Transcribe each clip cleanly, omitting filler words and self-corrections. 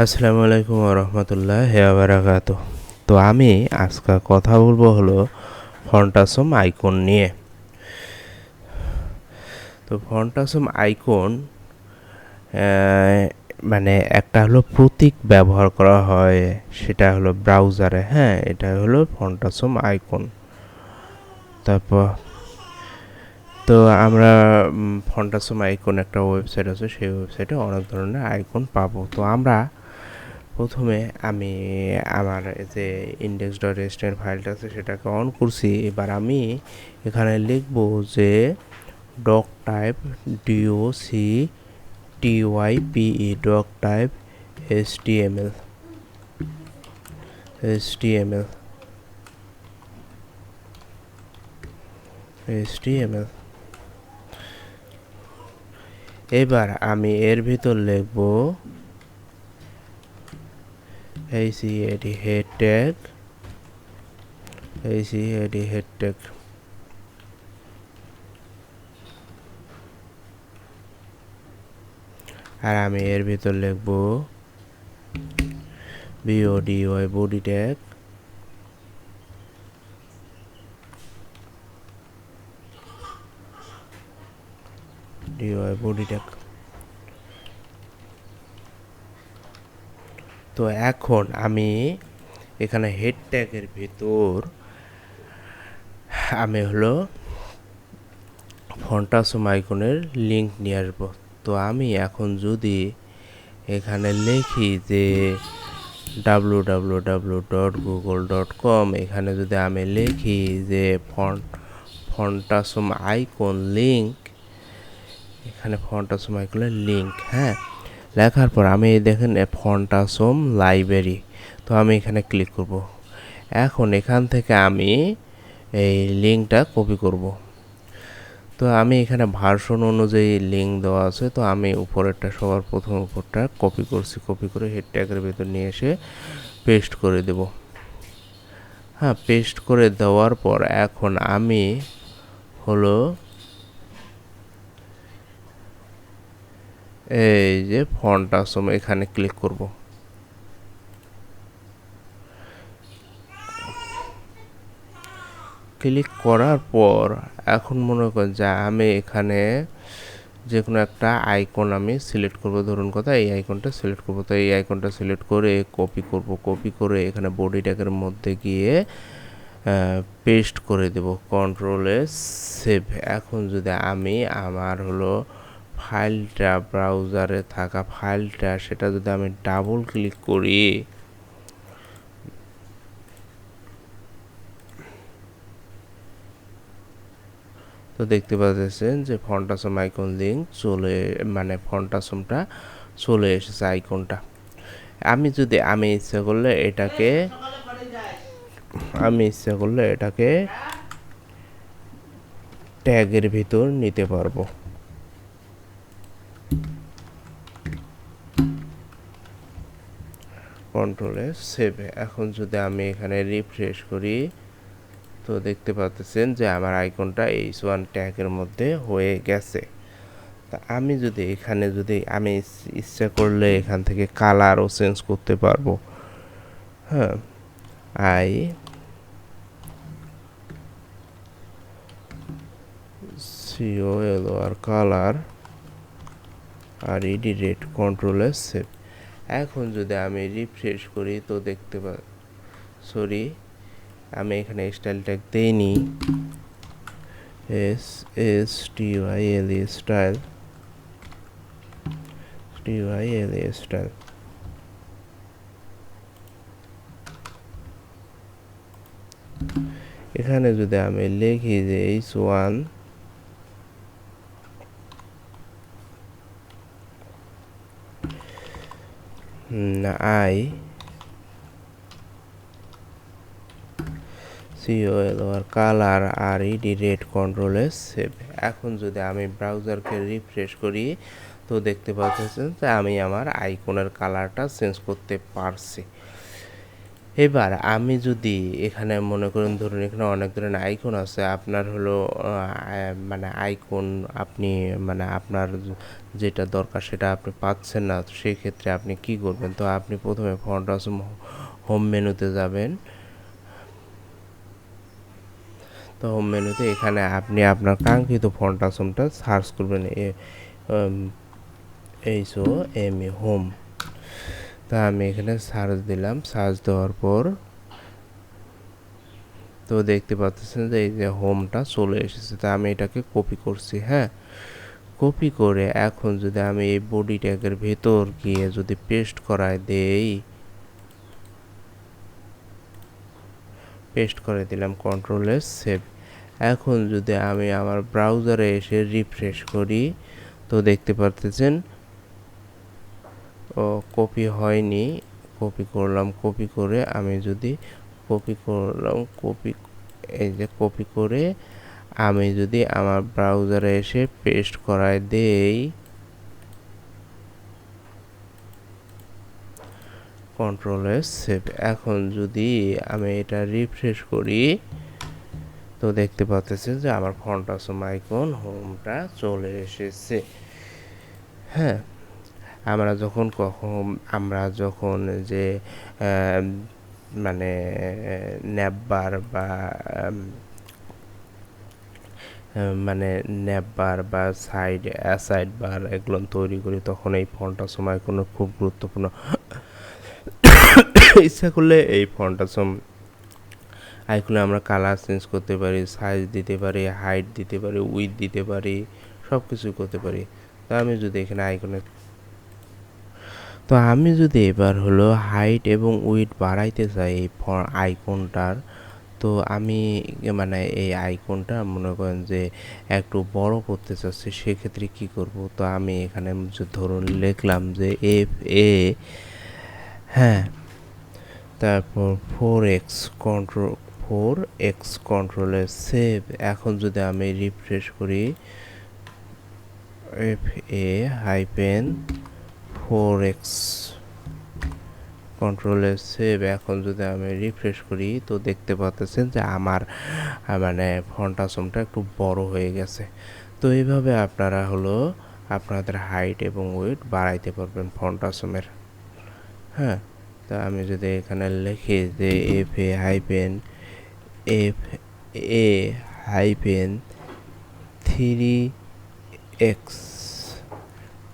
আসসালামু আলাইকুম ওয়া রাহমাতুল্লাহি ওয়া বারাকাতুহু। তো আমি আজকে কথা বলবো হলো ফন্টাসম আইকন নিয়ে। তো ফন্টাসম আইকন মানে একটা হলো প্রতীক ব্যবহার করা হয়, সেটা হলো ব্রাউজারে। হ্যাঁ, এটা হলো ফন্টাসম আইকন। তারপর তো আমরা ফন্টাসম আইকন একটা ওয়েবসাইট আছে, সেই ওয়েবসাইটে অনেক ধরনের আইকন পাবো। তো আমরা প্রথমে আমি আমার যে ইন্ডেক্স ডট এসটিএমএল ফাইলটা আছে সেটাকে অন করছি। এবার আমি এখানে লিখব যে doctype DOCTYPE doctype HTML HTML HTML। এবার আমি এর ভিতর লিখব HEAD head tag head tag. আর আমি এর ভিতর লিখব BODY body tag body tag. তো এখন আমি এখানে হেড ট্যাগের ভিতর আমি হলো ফন্টাসম আইকনের লিঙ্ক নিয়ে আসবো। তো আমি এখন যদি এখানে লিখি যে www.google.com, এখানে যদি আমি লিখি যে ফন্টাসম আইকন লিঙ্ক, এখানে ফন্টাসম আইকনের লিঙ্ক, হ্যাঁ, লেখার পর আমি দেখেন ফন্টাসম লাইব্রেরি। তো আমি এখানে ক্লিক করব। এখন এখান থেকে আমি এই লিঙ্কটা কপি করব। তো আমি এখানে ভার্সন অনুযায়ী লিঙ্ক দেওয়া আছে, তো আমি উপরেরটা সবার প্রথম উপরটা কপি করছি। কপি করে হেড ট্যাগের ভিতর নিয়ে এসে পেস্ট করে দেব। হ্যাঁ, পেস্ট করে দেওয়ার পর এখন আমি হলো এই যে ফন্টাসম এখানে ক্লিক করব। ক্লিক করার পর এখন মনে করেন যে আমি এখানে যে কোনো একটা আইকন আমি সিলেক্ট করব। ধরুন কথা এই আইকনটা সিলেক্ট করব। তো এই আইকনটা সিলেক্ট করে কপি করব। কপি করে এখানে বডি ট্যাগের মধ্যে গিয়ে পেস্ট করে দেব, কন্ট্রোলে সেভ। এখন যদি আমি আমার হলো ফাইলটা, ব্রাউজারে থাকা ফাইলটা, সেটা যদি আমি ডাবল ক্লিক করি, তো দেখতে পাচ্ছেন যে ফন্টাসম আইকন লিঙ্ক ফন্টাসমটা চলে এসেছে আইকনটা। আমি ইচ্ছা করলে এটাকে ট্যাগের ভিতর নিতে পারবো। কন্ট্রোলে সেভ। এখন যদি আমি এখানে রিফ্রেশ করি, তো দেখতে পাচ্ছেন যে আমার আইকনটা H1 ট্যাগের মধ্যে হয়ে গেছে। তা আমি যদি এখানে আমি ইচ্ছা করলে এখান থেকে কালারও চেঞ্জ করতে পারবো। হ্যাঁ, COLOR কালার আর রেড, কন্ট্রোলে সেভ। এখন যদি আমি রিফ্রেশ করি, তো দেখতে আমি এখানে স্টাইল ট্যাগ দেইনি, STYLE স্টাইল, এখানে যদি আমি লিখি যে H1 I COLOR কালার আর রেড, কন্ট্রোলে সেভ। এখন যদি আমি ব্রাউজারকে রিফ্রেশ করি, তো দেখতে পাচ্ছেন যে আমি আমার আইকনের কালারটা চেঞ্জ করতে পারছি। এবার আমি যদি এখানে মনে করেন ধরুন এখানে অনেক ধরনের আইকন আছে আপনার হলো মানে আইকন আপনি মানে আপনার যেটা দরকার সেটা আপনি পাচ্ছেন না, তো সেই ক্ষেত্রে আপনি কি করবেন? তো আপনি প্রথমে ফন্ট আসম হোম মেনুতে যাবেন। তো হোম মেনুতে এখানে আপনি আপনার কাঙ্ক্ষিত ফন্ট আসমটা সার্চ করবেন, HOME হোম। তা আমি এখানে সার্চ দিলাম, সার্চ দেওয়ার পর তো দেখতে পাচ্ছেন যে এই যে হোমটা চলে এসেছে। তা আমি এটাকে কপি করছি, হ্যাঁ, কপি করে এখন যদি আমি এই বডি ট্যাগের ভেতর গিয়ে যদি পেস্ট করায় দেই, পেস্ট করে দিলাম, কন্ট্রোল এস সেভ। এখন যদি আমি আমার ব্রাউজারে এসে রিফ্রেশ করি তো দেখতে পাচ্ছেন ও কপি হয়নি। কপি করলাম, কপি করে আমি যদি কপি করলাম, এই যে কপি করে আমি যদি আমার ব্রাউজারে এসে পেস্ট করায় দেই, কন্ট্রোল এস সেভ। এখন যদি আমি এটা রিফ্রেশ করি তো দেখতে পাচ্ছেন যে আমার ফন্ট আসম আইকন হোমটা চলে এসেছে। হ্যাঁ, আমরা যখন যে মানে ন্যাববার বা মানে ন্যাববার বা সাইড বার এগুলো তৈরি করি তখন এই ফন্ট আসম আইকন খুব গুরুত্বপূর্ণ। ইচ্ছা করলে এই ফন্ট আসম আইকনে আমরা কালার চেঞ্জ করতে পারি, সাইজ দিতে পারি, হাইট দিতে পারি, উইথ দিতে পারি, সব কিছুই করতে পারি। তো আমি যদি এখানে এবার হলো হাইট এবং উইথ বাড়াইতে চাই এই আইকনটার, তো আমি মানে এই আইকনটা মনে করেন যে একটু বড় করতে চাচ্ছি, সেক্ষেত্রে কি করব? তো আমি এখানে ধরুন লিখলাম যে FA, হ্যাঁ, তারপর 4x কন্ট্রোলে সেভ। এখন যদি আমি রিফ্রেশ করি FA-4x কন্ট্রোলে সেভ, এখন যদি আমি রিফ্রেশ করি তো দেখতে পাচ্ছেন যে আমার মানে ফন্ট আসমটা একটু বড় হয়ে গেছে। তো এইভাবে আপনারা হলো আপনাদের হাইট এবং উইডথ বাড়াইতে পারবেন ফন্ট আসমের। হ্যাঁ, তা আমি যদি এখানে লিখি যে FA-3x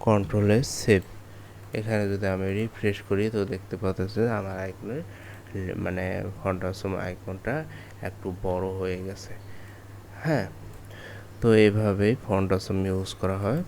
কন্ট্রোলে সেভ। এখানে যদি আমি রিফ্রেশ করি তো দেখতে পাচ্ছেন আমার আইকনের মানে ফন্ট আসম আইকনটা একটু বড় হয়ে গেছে। হ্যাঁ, তো এইভাবেই ফন্ট আসম ইউজ করা হয়।